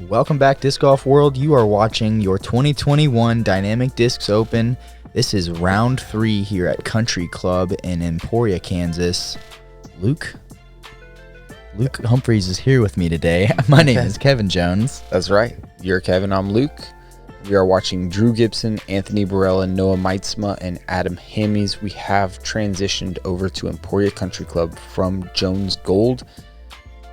Welcome back, Disc Golf World. You are watching your 2021 Dynamic Discs Open. This is round 3 here at Country Club in Emporia, Kansas. Luke Humphries is here with me today. My name is Kevin Jones. That's right. You're Kevin, I'm Luke. We are watching Drew Gibson, Anthony Barela, Noah Meintsma, and Adam Humphries. We have transitioned over to Emporia Country Club from Jones Gold,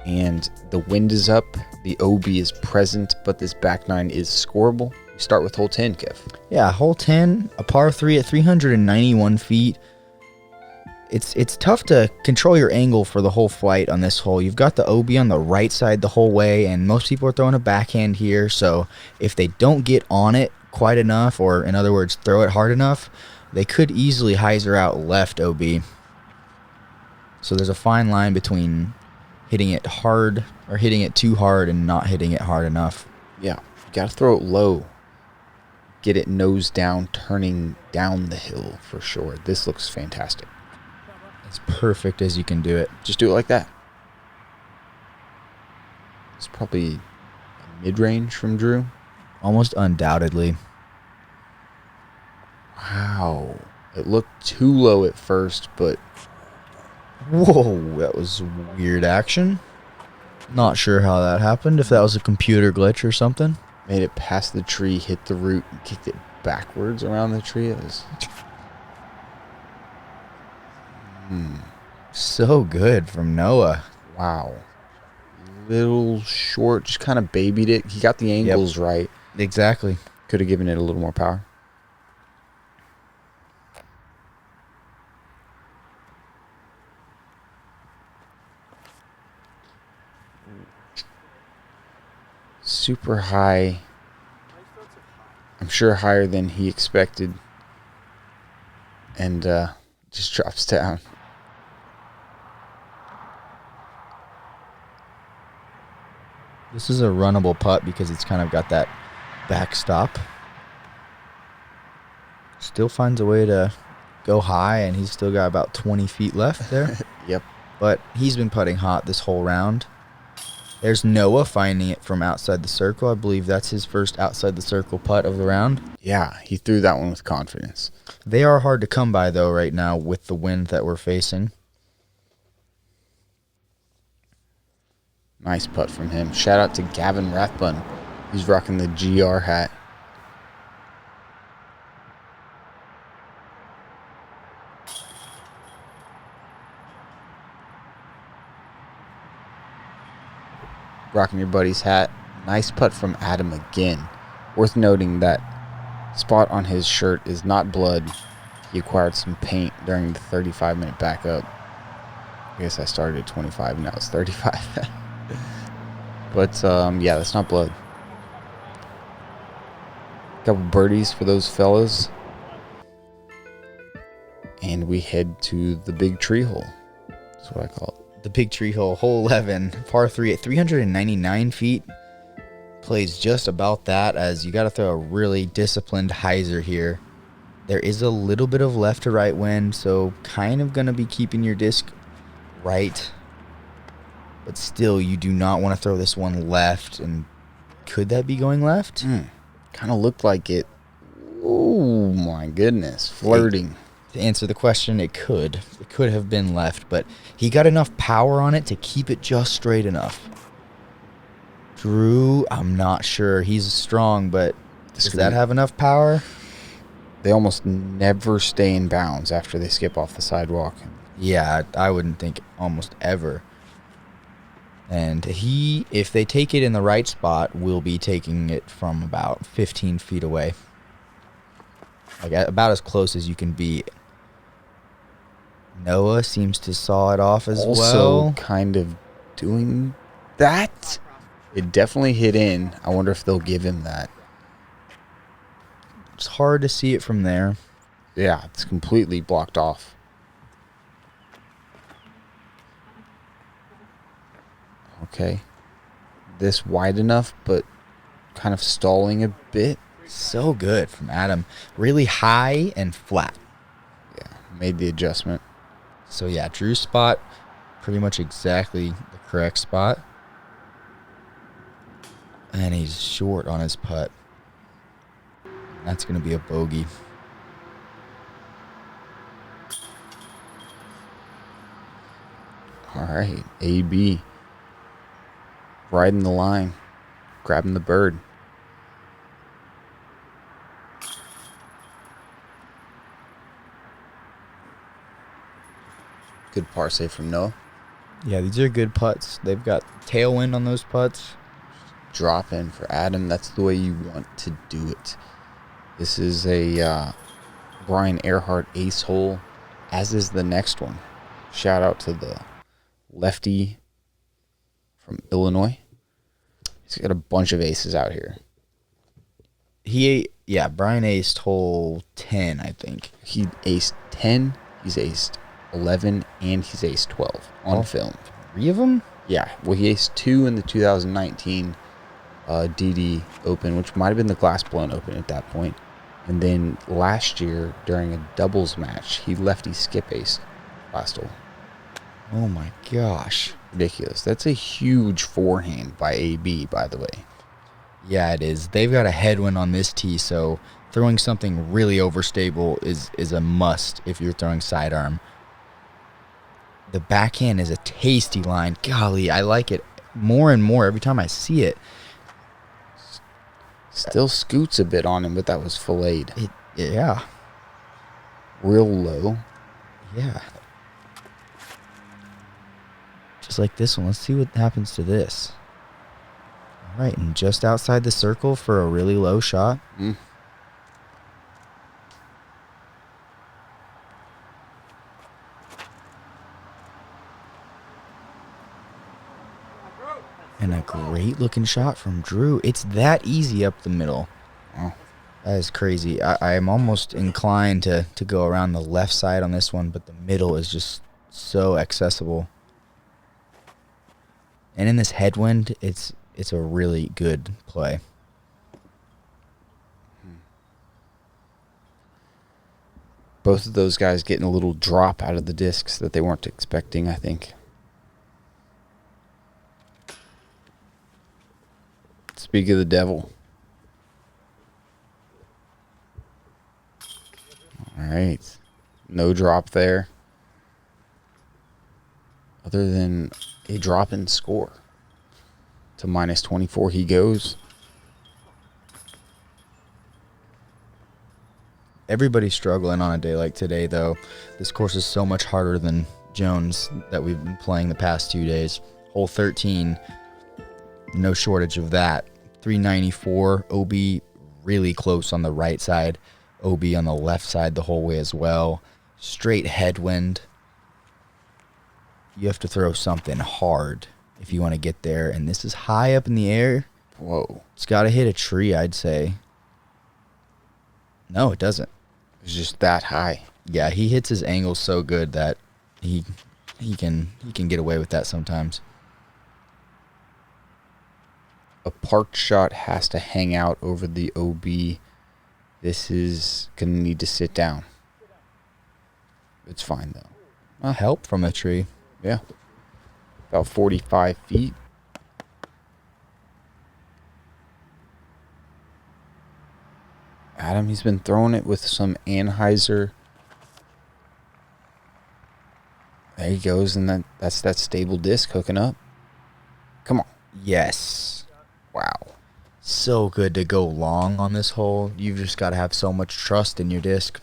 and the wind is up. The OB is present, but this back nine is scoreable. We start with hole 10, Kev. Yeah, hole 10, a par 3 at 391 feet. It's tough to control your angle for the whole flight on this hole. You've got the OB on the right side the whole way, and most people are throwing a backhand here, so if they don't get on it quite enough, or in other words, throw it hard enough, they could easily hyzer out left OB. So there's a fine line between hitting it hard or hitting it too hard and not hitting it hard enough. Yeah, you got to throw it low. Get it nose down, turning down the hill for sure. This looks fantastic. As perfect as you can do it. Just do it like that. It's probably a mid-range from Drew. Almost undoubtedly. Wow. It looked too low at first, but Whoa, that was weird action. Not sure how that happened, if that was a computer glitch or something. made it past the tree, hit the root, and kicked it backwards around the tree. It was So good from Noah. wow. Little short, just kind of babied it. He got the angles right. Exactly. Could have given it a little more power. Super high. I'm sure higher than he expected. And just drops down. This is a runnable putt because it's kind of got that backstop. Still finds a way to go high, and he's still got about 20 feet left there. Yep. But he's been putting hot this whole round. There's Noah finding it from outside the circle. I believe that's his first outside the circle putt of the round. Yeah, he threw that one with confidence. They are hard to come by, though, right now with the wind that we're facing. Nice putt from him. Shout out to Gavin Rathbun. He's rocking the GR hat. Rocking your buddy's hat. Nice putt from Adam again. Worth noting that spot on his shirt is not blood. He acquired some paint during the 35-minute backup. I guess I started at 25 and now it's 35. But, yeah, that's not blood. Couple birdies for those fellas. And we head to the big tree hole. That's what I call it. The big tree hole, hole 11, par 3 at 399 feet. Plays just about that, as you got to throw a really disciplined hyzer here. There is a little bit of left to right wind, so kind of going to be keeping your disc right. But still, you do not want to throw this one left. And could that be going left? Kind of looked like it. Oh, my goodness. Flirting. To answer the question, it could. It could have been left, but he got enough power on it to keep it just straight enough. Drew, I'm not sure. He's strong, but does that have enough power? They almost never stay in bounds after they skip off the sidewalk. Yeah, I wouldn't think almost ever. And he, if they take it in the right spot, will be taking it from about 15 feet away. Like about as close as you can be. Noah seems to saw it off as well. Also kind of doing that. It definitely hit in. I wonder if they'll give him that. It's hard to see it from there. Yeah, it's completely blocked off. Okay. This wide enough, but kind of stalling a bit. So good from Adam. Really high and flat. Yeah, made the adjustment. So yeah, Drew's spot, pretty much exactly the correct spot. And he's short on his putt. That's going to be a bogey. All right, AB. Riding the line. Grabbing the bird. Good par save from Noah. Yeah, these are good putts. They've got tailwind on those putts. Drop in for Adam. That's the way you want to do it. This is a Brian Earhart ace hole, as is the next one. Shout out to the lefty from Illinois. He's got a bunch of aces out here. Brian aced hole 10, I think. He aced 10, he's aced 11, and he's aced 12 on film. 3 of them? Yeah, well, he aced 2 in the 2019 DD Open, which might have been the Glass Blown Open at that point. And then last year, during a doubles match, he lefty skip ace last hole. Oh my gosh. Ridiculous. That's a huge forehand by AB, by the way. Yeah, it is. They've got a headwind on this tee, so throwing something really overstable is a must if you're throwing sidearm. The backhand is a tasty line. Golly, I like it more and more every time I see it. Still scoots a bit on him, but that was filleted. Yeah. Real low. Yeah. Just like this one. Let's see what happens to this. All right, and just outside the circle for a really low shot. And a great looking shot from Drew. It's that easy up the middle. Oh. That is crazy. I am almost inclined to go around the left side on this one, but the middle is just so accessible. And in this headwind, it's a really good play. Both of those guys getting a little drop out of the discs that they weren't expecting, I think. Speak of the devil. All right. No drop there. Other than a drop in score. To minus 24 he goes. Everybody's struggling on a day like today, though. This course is so much harder than Jones that we've been playing the past 2 days. Hole 13, no shortage of that. 394, OB really close on the right side. OB on the left side the whole way as well. Straight headwind. You have to throw something hard if you want to get there. And this is high up in the air. Whoa. It's got to hit a tree, I'd say. No, it doesn't. It's just that high. Yeah, he hits his angle so good that he can get away with that sometimes. A parked shot has to hang out over the OB. This is going to need to sit down. It's fine, though. Help from a tree. Yeah. About 45 feet. Adam, he's been throwing it with some Anheuser. There he goes, and that's that stable disc hooking up. Come on. Yes. Wow. So good to go long on this hole. You've just got to have so much trust in your disc.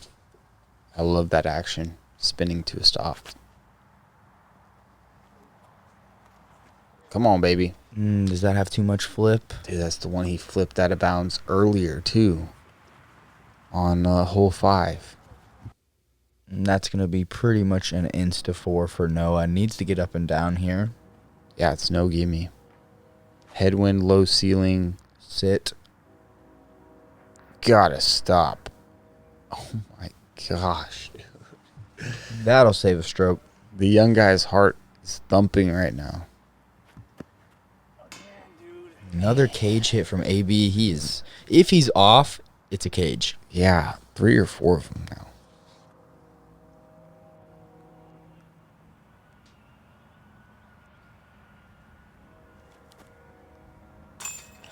I love that action. Spinning to a stop. Come on, baby. Does that have too much flip? Dude, that's the one he flipped out of bounds earlier, too. On hole 5. And that's going to be pretty much an Insta-4 for Noah. Needs to get up and down here. Yeah, it's no gimme. Headwind, low ceiling. Sit. Gotta stop. Oh, my gosh. That'll save a stroke. The young guy's heart is thumping right now. Another cage hit from AB. If he's off, it's a cage. Yeah, 3 or 4 of them now.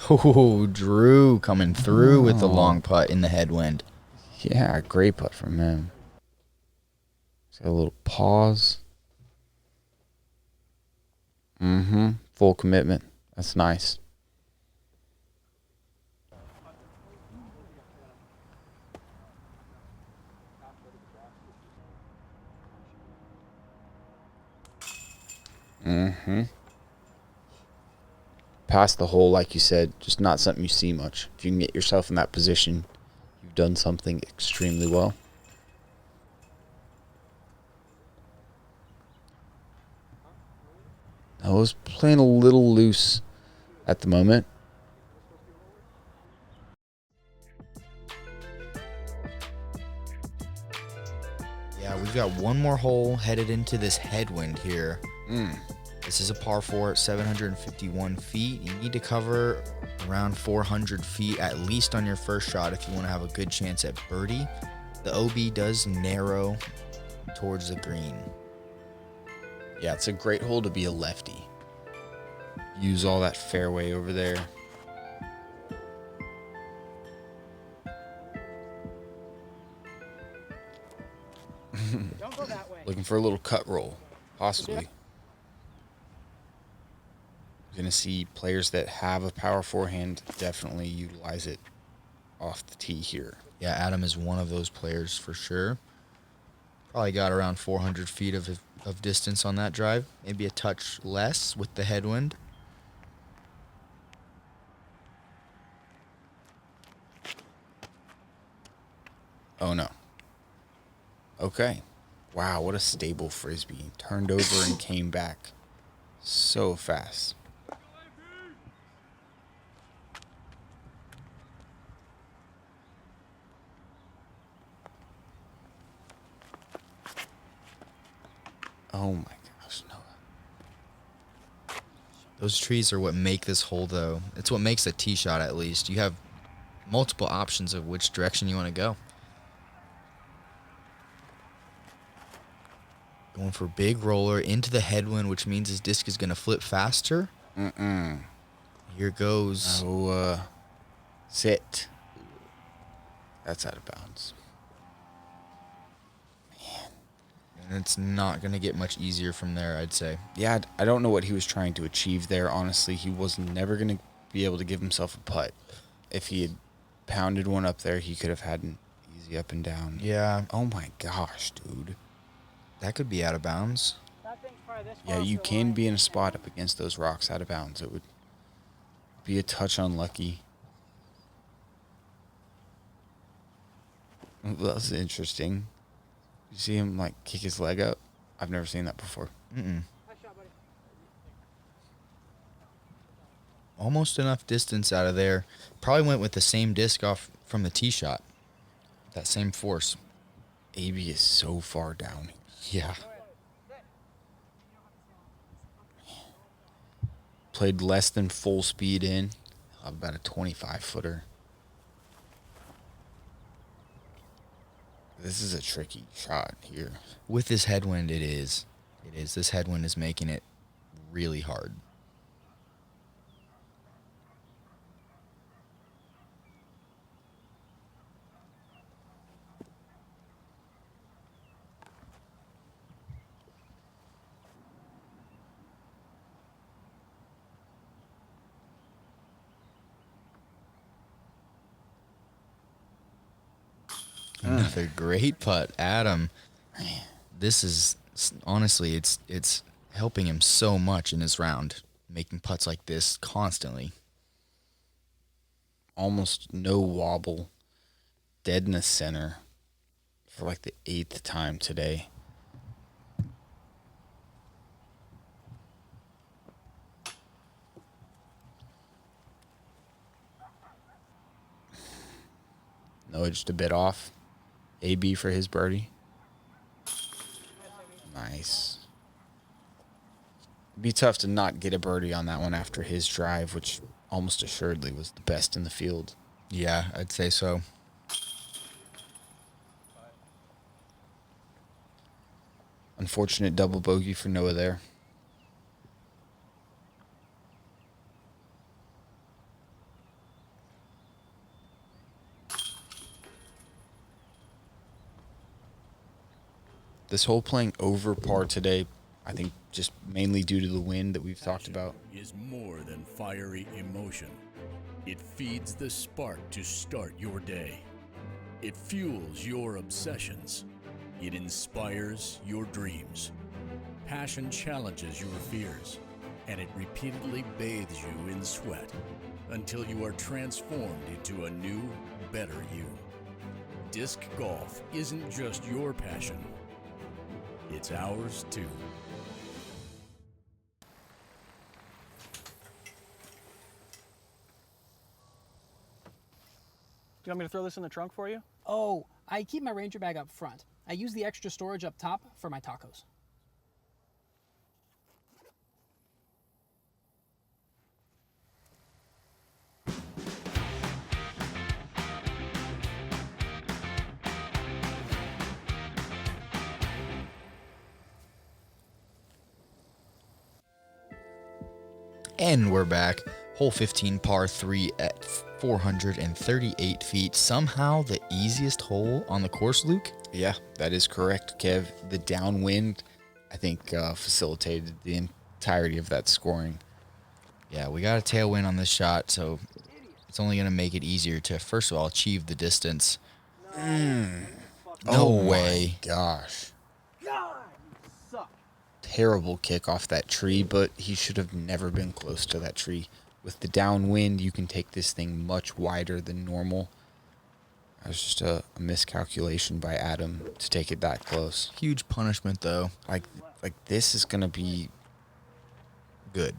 Oh, Drew coming through with the long Oh. putt in the headwind. Yeah, great putt from him. He's got a little pause. Full commitment. That's nice. Past the hole, like you said, just not something you see much. If you can get yourself in that position, you've done something extremely well. I was playing a little loose at the moment. Yeah, we've got one more hole headed into this headwind here. This is a par 4 at 751 feet. You need to cover around 400 feet at least on your first shot if you want to have a good chance at birdie. The OB does narrow towards the green. Yeah, it's a great hole to be a lefty. Use all that fairway over there. Don't go that way. Looking for a little cut roll, possibly. You're going to see players that have a power forehand definitely utilize it off the tee here. Yeah, Adam is one of those players for sure. Probably got around 400 feet of distance on that drive. Maybe a touch less with the headwind. Oh, no. Okay. Wow, what a stable frisbee. Turned over and came back so fast. Oh, my gosh, no. Those trees are what make this hole, though. It's what makes a tee shot, at least. You have multiple options of which direction you want to go. Going for big roller into the headwind, which means his disc is going to flip faster. Here goes. Oh, sit. That's out of bounds. And it's not going to get much easier from there, I'd say. Yeah, I don't know what he was trying to achieve there. Honestly, he was never going to be able to give himself a putt. If he had pounded one up there, he could have had an easy up and down. Yeah. Oh, my gosh, dude. That could be out of bounds. Yeah, you can be in a spot up against those rocks out of bounds. It would be a touch unlucky. That's interesting. You see him, like, kick his leg up? I've never seen that before. Almost enough distance out of there. Probably went with the same disc off from the tee shot. That same force. AB is so far down. Yeah. Played less than full speed in. About a 25-footer. This is a tricky shot here. With this headwind, it is. It is. This headwind is making it really hard. Another great putt, Adam. This is honestly, it's helping him so much in his round, making putts like this constantly. Almost no wobble. Dead in the center for like the 8th time today. No, just a bit off. AB for his birdie. Nice. It'd be tough to not get a birdie on that one after his drive, which almost assuredly was the best in the field. Yeah, I'd say so. Unfortunate double bogey for Noah there. This hole playing over par today, I think just mainly due to the wind that we've talked about. Is more than fiery emotion. It feeds the spark to start your day. It fuels your obsessions. It inspires your dreams. Passion challenges your fears, and it repeatedly bathes you in sweat until you are transformed into a new, better you. Disc golf isn't just your passion, it's ours too. Do you want me to throw this in the trunk for you? Oh, I keep my Ranger bag up front. I use the extra storage up top for my tacos. And we're back. Hole 15, par 3 at 438 feet. Somehow the easiest hole on the course, Luke. Yeah, that is correct, Kev. The downwind, I think, facilitated the entirety of that scoring. Yeah, we got a tailwind on this shot, so it's only going to make it easier to, first of all, achieve the distance. No way. Gosh. God, you suck. Terrible kick off that tree, but he should have never been close to that tree. With the downwind, you can take this thing much wider than normal. That was just a miscalculation by Adam to take it that close. Huge punishment, though. Like this is going to be Good.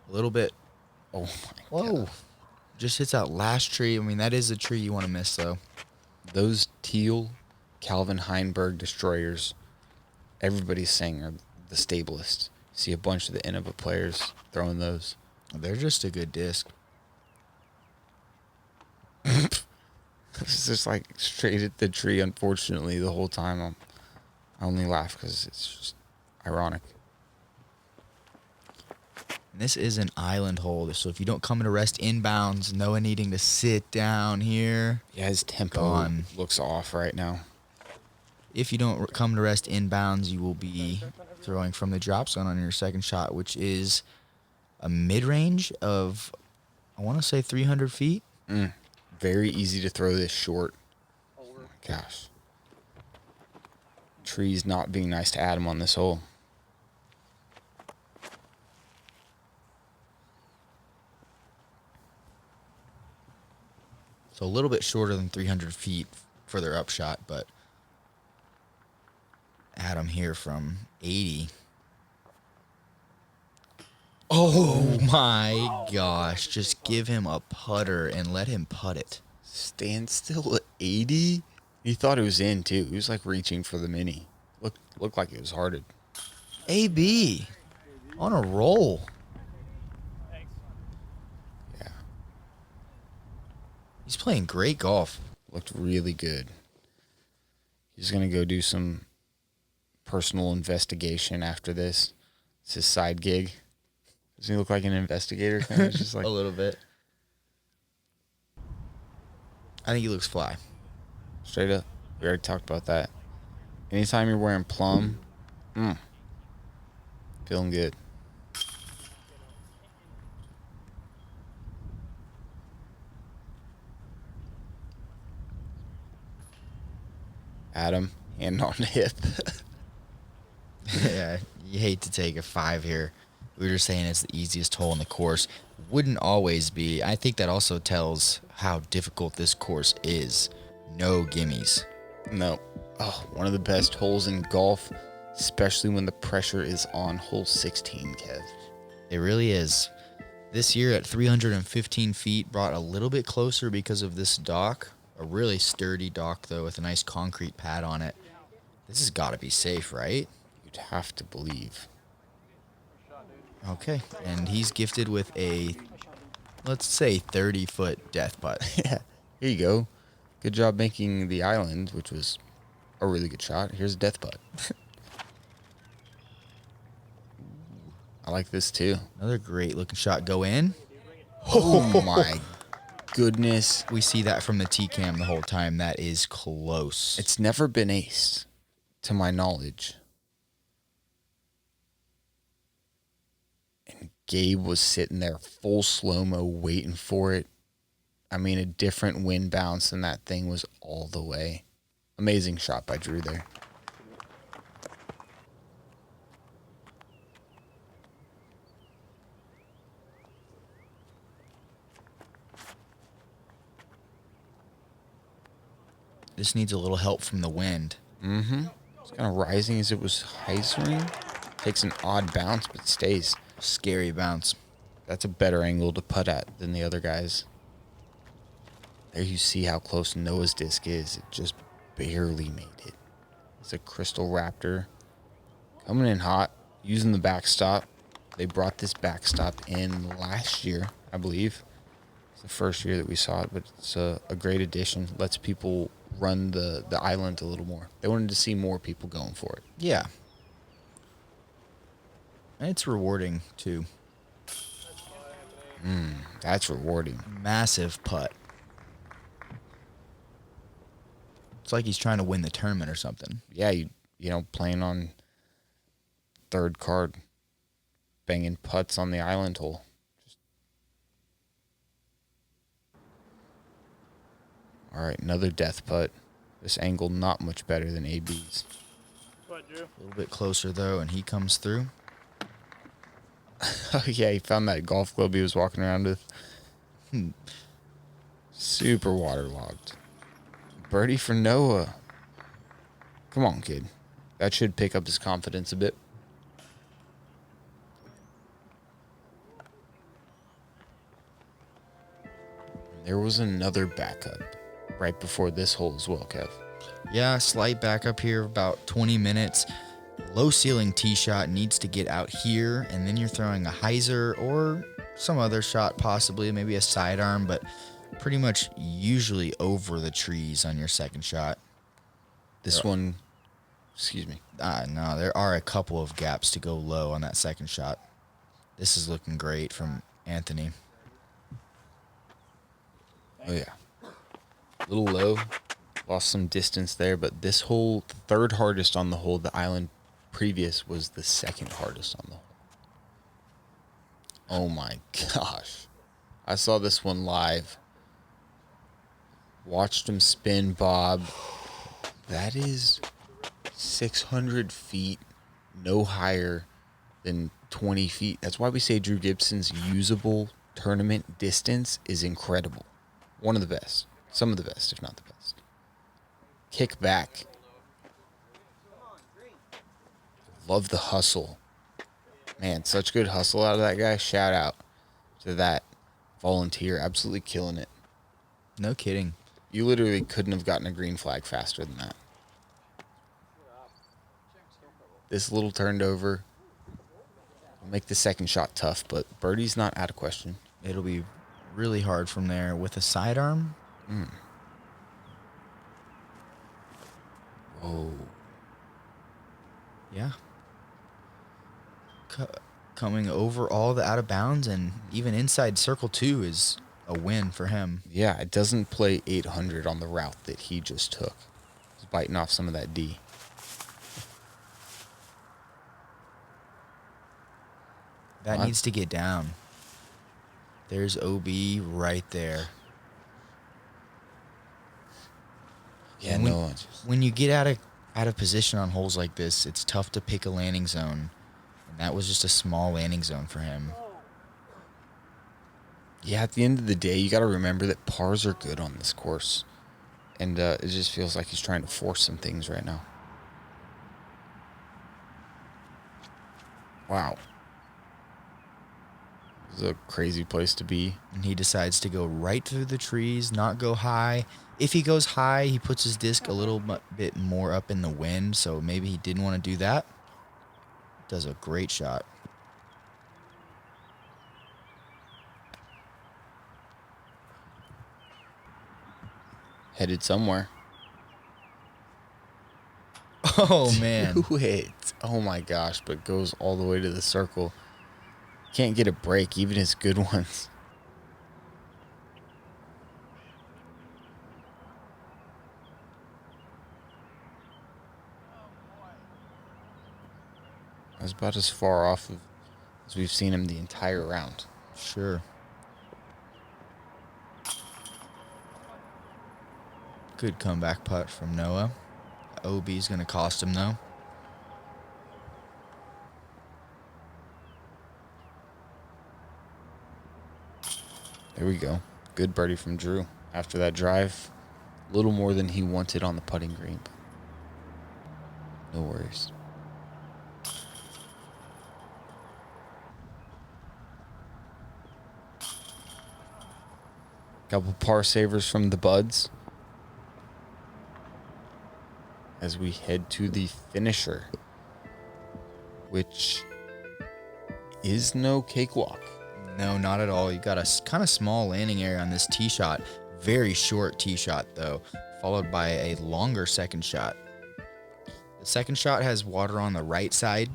A little bit. Oh, my Whoa. God. Just hits that last tree. I mean, that is a tree you want to miss, though. Those teal Calvin Heinberg destroyers, everybody's saying are the stablest. See a bunch of the Innova players throwing those. They're just a good disc. It's just like straight at the tree, unfortunately, the whole time. I only laugh because it's just ironic. And this is an island hole, so if you don't come to rest inbounds, Noah needing to sit down here. Yeah, his tempo Gone. looks off right now. If you don't come to rest inbounds, you will be throwing from the drop zone on your second shot, which is a mid-range of, I want to say 300 feet. Very easy to throw this short. Oh my gosh. Trees not being nice to Adam on this hole. So a little bit shorter than 300 feet for their upshot, but Adam here from 80. Oh my gosh. Just give him a putter and let him putt it. Stand still at 80? He thought it was in, too. He was like reaching for the mini. Looked like it was hearted. AB on a roll. Yeah. He's playing great golf. Looked really good. He's going to go do some personal investigation after this. It's his side gig. Doesn't he look like an investigator? Kind of just like A little bit. I think he looks fly. straight up. We already talked about that. Anytime you're wearing plum, feeling good. Adam, hand on hip. Yeah, you hate to take a 5 here. We were just saying it's the easiest hole in the course. Wouldn't always be. I think that also tells how difficult this course is. No gimmies. No. Oh, one of the best holes in golf, especially when the pressure is on hole 16, Kev. It really is. This year at 315 feet, brought a little bit closer because of this dock. A really sturdy dock, though, with a nice concrete pad on it. This has got to be safe, right? You'd have to believe. Okay. And he's gifted with a, let's say, 30-foot death putt. Yeah. Here you go. Good job making the island, which was a really good shot. Here's a death putt. I like this, too. Another great-looking shot go in. Oh, my goodness. We see that from the T-cam the whole time. That is close. It's never been aced, to my knowledge. Gabe was sitting there full slow-mo waiting for it. I mean, a different wind bounce, and that thing was all the way. Amazing shot by Drew there. This needs a little help from the wind. Mm-hmm. It's kind of rising as it was hyzering. Takes an odd bounce, but stays. Scary bounce. That's a better angle to putt at than the other guys. There you see how close Noah's disc is. It just barely made it. It's a Crystal Raptor. Coming in hot, using the backstop. They brought this backstop in last year, I believe. It's the first year that we saw it, but it's a great addition. Lets people run the island a little more. They wanted to see more people going for it. Yeah. And it's rewarding, too. That's rewarding. Massive putt. It's like he's trying to win the tournament or something. Yeah, you know, playing on third card, banging putts on the island hole. All right, another death putt. This angle not much better than AB's. What, Drew? A little bit closer, though, and he comes through. Oh, yeah, he found that golf club he was walking around with. Super waterlogged. Birdie for Noah. Come on, kid. That should pick up his confidence a bit. There was another backup right before this hole as well, Kev. Yeah, slight backup here, about 20 minutes. Low ceiling tee shot needs to get out here, and then you're throwing a hyzer or some other shot, possibly, maybe a sidearm, but pretty much usually over the trees on your second shot. This one, excuse me. No, there are a couple of gaps to go low on that second shot. This is looking great from Anthony. Oh, yeah. A little low. Lost some distance there, but this hole, the third hardest on the hole, the island previous was the second hardest on the hole. Oh, my gosh. I saw this one live. Watched him spin bob. That is 600 feet, no higher than 20 feet. That's why we say Drew Gibson's usable tournament distance is incredible. One of the best. Some of the best, if not the best. Kick back. Love the hustle. Man, such good hustle out of that guy. Shout out to that volunteer. Absolutely killing it. No kidding. You literally couldn't have gotten a green flag faster than that. This little turned over will make the second shot tough, but birdie's not out of question. It'll be really hard from there with a sidearm. Whoa. Yeah. Coming over all the out of bounds and even inside circle 2 is a win for him. Yeah, it doesn't play 800 on the route that he just took. He's biting off some of that D. That needs to get down. There's OB right there. Yeah, And no. when you get out of position on holes like this, it's tough to pick a landing zone. And that was just a small landing zone for him. Yeah, at the end of the day, you got to remember that pars are good on this course. And it just feels like he's trying to force some things right now. Wow. This is a crazy place to be. And he decides to go right through the trees, not go high. If he goes high, he puts his disc a little bit more up in the wind, so maybe he didn't want to do that. Does a great shot. Headed somewhere. Oh, man. Do it. Oh, my gosh, but goes all the way to the circle. Can't get a break, even his good ones. I was about as far off of Because we've seen him the entire round. Sure. Good comeback putt from Noah. OB is going to cost him, though. There we go. Good birdie from Drew. After that drive, a little more than he wanted on the putting green. No worries. Couple par savers from the buds as we head to the finisher, which is no cakewalk. No, not at all. You got a kind of small landing area on this tee shot. Very short tee shot, though, followed by a longer second shot. The second shot has water on the right side.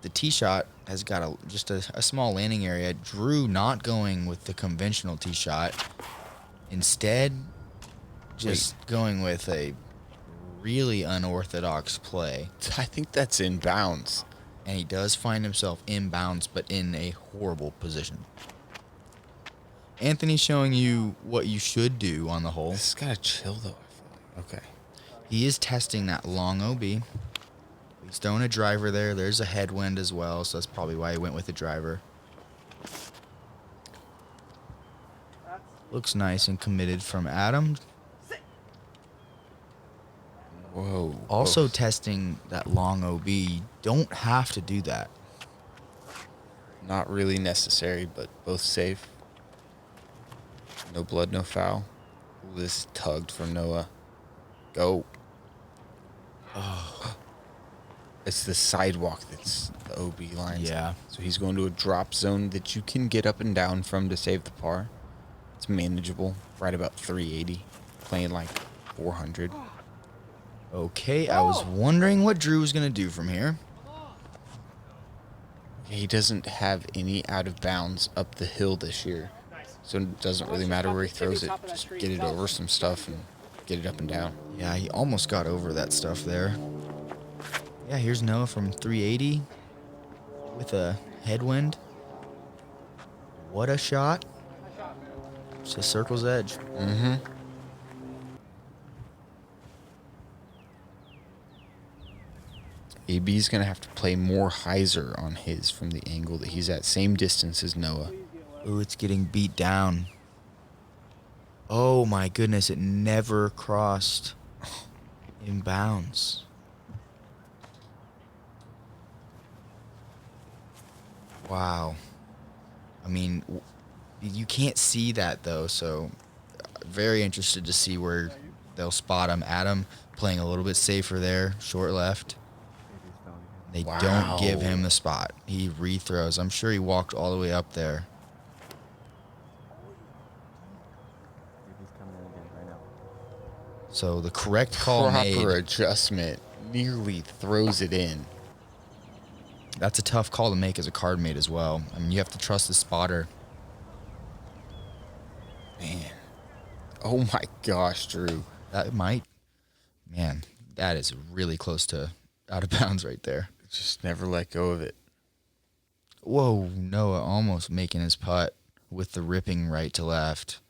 The tee shot has got just a small landing area. Drew not going with the conventional tee shot. Instead, just going with a really unorthodox play. I think that's in bounds. And he does find himself inbounds, but in a horrible position. Anthony's showing you what you should do on the hole. This has got to chill, though, I feel like. Okay. He is testing that long OB. He's throwing a driver there. There's a headwind as well, so that's probably why he went with the driver. Looks nice and committed from Adam. Whoa. Also testing that long OB. Don't have to do that. Not really necessary, but both safe. No blood, no foul. Ooh, this is tugged from Noah. Go. Oh. It's the sidewalk that's the OB lines. Yeah. So he's going to a drop zone that you can get up and down from to save the par. It's manageable. Right about 380. Playing like 400. Okay, I was wondering what Drew was going to do from here. He doesn't have any out of bounds up the hill this year. So it doesn't really matter where he throws it. Just get it over some stuff and get it up and down. Yeah, he almost got over that stuff there. Yeah, here's Noah from 380 with a headwind. What a shot. It's a circle's edge. Mm-hmm. AB's going to have to play more hyzer on his from the angle that he's at. Same distance as Noah. Ooh, it's getting beat down. Oh my goodness, it never crossed in bounds. Wow. I mean, you can't see that though, so very interested to see where they'll spot him. Adam playing a little bit safer there, short left. They don't give him the spot. He rethrows. I'm sure he walked all the way up there. So the correct call Proper made. adjustment. Nearly throws it in. That's a tough call to make as a card mate as well. I mean, you have to trust the spotter. Man. Oh my gosh, Drew. That might. Man, that is really close to out of bounds right there. Just never let go of it. Whoa, Noah almost making his putt with the ripping right to left.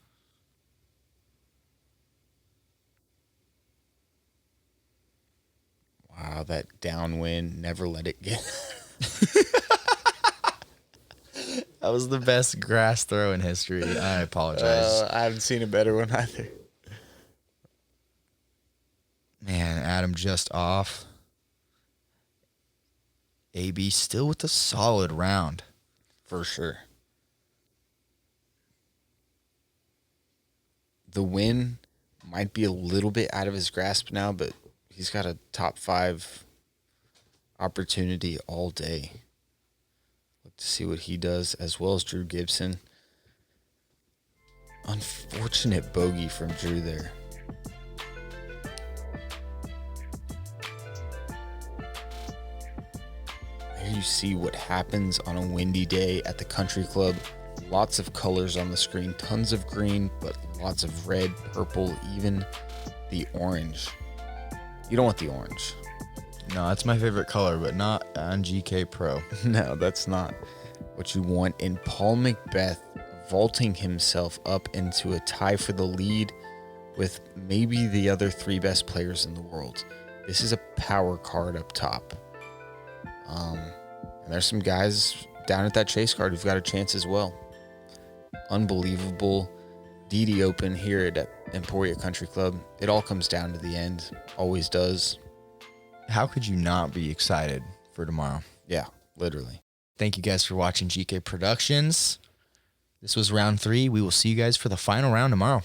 Wow, that downwind. Never let it get. That was the best grass throw in history. I apologize. I haven't seen a better one either. Man, Adam just off. AB still with a solid round. For sure. The win might be a little bit out of his grasp now, but he's got a top 5 opportunity all day. Let's see what he does, as well as Drew Gibson. Unfortunate bogey from Drew there. There you see what happens on a windy day at the country club. Lots of colors on the screen, tons of green, but lots of red, purple, even the orange. You don't want the orange. No, that's my favorite color, but not on GK Pro. No, that's not. what you want, and Paul Macbeth vaulting himself up into a tie for the lead with maybe the other 3 best players in the world. This is a power card up top. And there's some guys down at that chase card who've got a chance as well. Unbelievable DD Open here at Emporia Country Club. It all comes down to the end. Always does. How could you not be excited for tomorrow? Yeah, literally. Thank you guys for watching GK Productions. This was round 3. We will see you guys for the final round tomorrow.